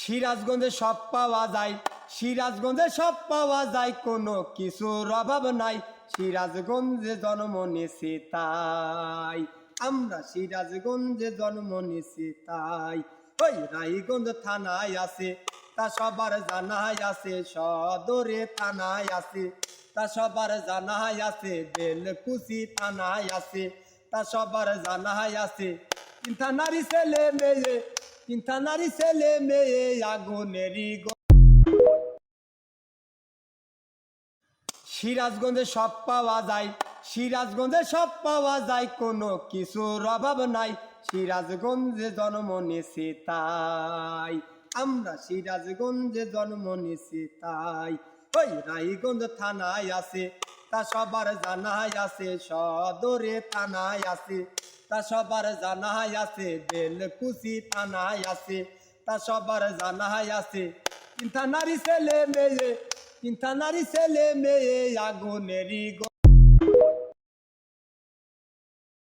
সিরাজগঞ্জে সব পাওয়া যায়, সিরাজগঞ্জে সব পাওয়া যায়, কোনো কিছুর অভাব নাই। সিরাজগঞ্জে জন্ম নিয়েছি তাই, আমরা সিরাজগঞ্জে জন্ম নিয়েছি তাই। ওই রায়গঞ্জ থানায় আছে, তা সবার জানাই আছে, সদরে থানায় আছে, তা সবার জানাই আছে, বেলকুচি থানায় আছে, তা সবার জানাই আছে। তিন থানারই ছেলে মেয়ে, তিন থানারই ছেলে মেয়ে, আগুনেরই সিরাজগঞ্জে সব পাওয়া যায়, সিরাজগঞ্জে সব পাওয়া যায়, কোনো কিছুর অভাব নাই। সিরাজগঞ্জে জন্ম নিয়েছি তাই, আমরা সিরাজগঞ্জে জন্ম নিয়েছি তাই। ওই রায়গঞ্জ থানায় আছে, তা সবার জানাই আছে, সদরে থানায় আছে, তা সবার জানাই আছে, বেলকুচি থানায় আছে, তা সবার জানাই আছে। তিন থানারই ছেলে মেয়ে, তিন থানারই ছেলে মেয়ে, আগুনেরই